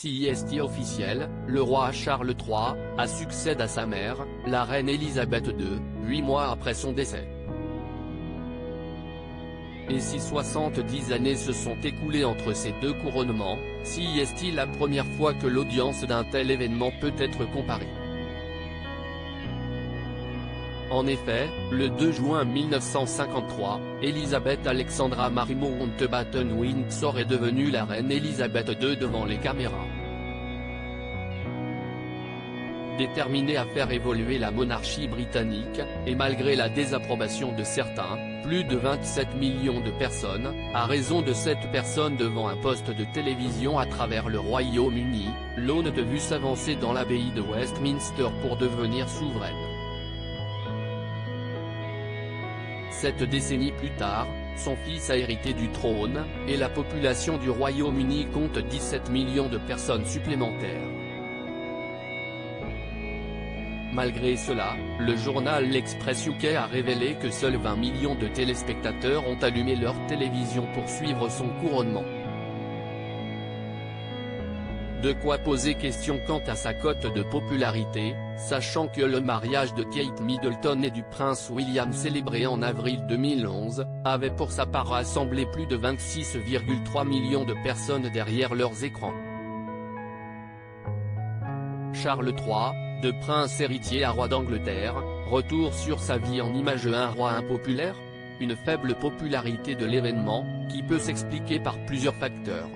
CIST officiel, le roi Charles III, a succède à sa mère, la reine Elisabeth II, 8 mois après son décès. Et si 70 années se sont écoulées entre ces deux couronnements, CIST la première fois que l'audience d'un tel événement peut être comparée. En effet, le 2 juin 1953, Elisabeth Alexandra Mary Mountbatten-Windsor est devenue la reine Elisabeth II devant les caméras. Déterminée à faire évoluer la monarchie britannique, et malgré la désapprobation de certains, plus de 27 millions de personnes, à raison de 7 personnes devant un poste de télévision à travers le Royaume-Uni, l'aune de vue s'avancer dans l'abbaye de Westminster pour devenir souveraine. 7 décennies plus tard, son fils a hérité du trône, et la population du Royaume-Uni compte 17 millions de personnes supplémentaires. Malgré cela, le journal L'Express UK a révélé que seuls 20 millions de téléspectateurs ont allumé leur télévision pour suivre son couronnement. De quoi poser question quant à sa cote de popularité, sachant que le mariage de Kate Middleton et du prince William célébré en avril 2011, avait pour sa part rassemblé plus de 26,3 millions de personnes derrière leurs écrans. Charles III, de prince héritier à roi d'Angleterre, retour sur sa vie en image un roi impopulaire ? Une faible popularité de l'événement, qui peut s'expliquer par plusieurs facteurs.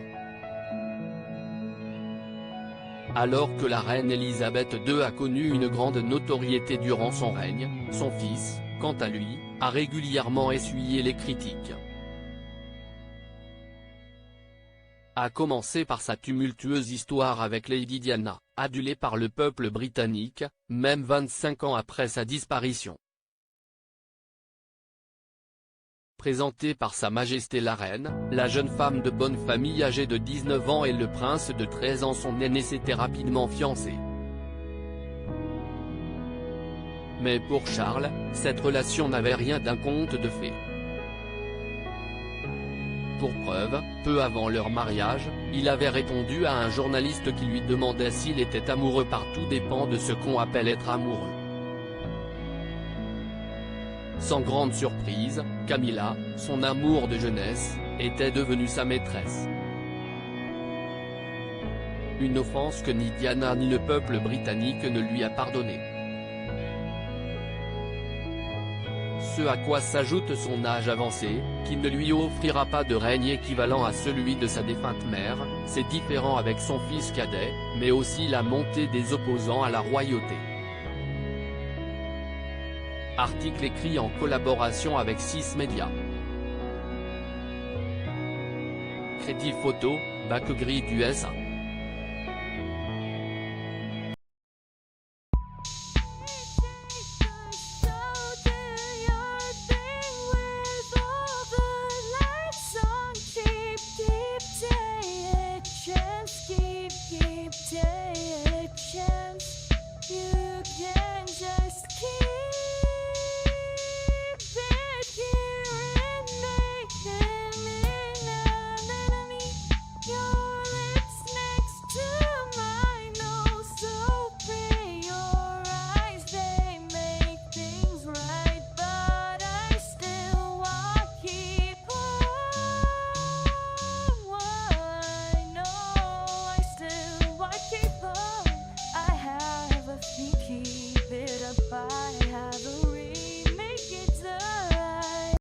Alors que la reine Elisabeth II a connu une grande notoriété durant son règne, son fils, quant à lui, a régulièrement essuyé les critiques. A commencer par sa tumultueuse histoire avec Lady Diana, adulée par le peuple britannique, même 25 ans après sa disparition. Présentée par Sa Majesté la Reine, la jeune femme de bonne famille âgée de 19 ans et le prince de 13 ans son aîné s'étaient rapidement fiancés. Mais pour Charles, cette relation n'avait rien d'un conte de fées. Pour preuve, peu avant leur mariage, il avait répondu à un journaliste qui lui demandait s'il était amoureux par tout dépend de ce qu'on appelle être amoureux. Sans grande surprise, Camilla, son amour de jeunesse, était devenue sa maîtresse. Une offense que ni Diana ni le peuple britannique ne lui a pardonné. Ce à quoi s'ajoute son âge avancé, qui ne lui offrira pas de règne équivalent à celui de sa défunte mère, c'est différent avec son fils cadet, mais aussi la montée des opposants à la royauté. Article écrit en collaboration avec 6 médias. Crédit photo, backgrid USA.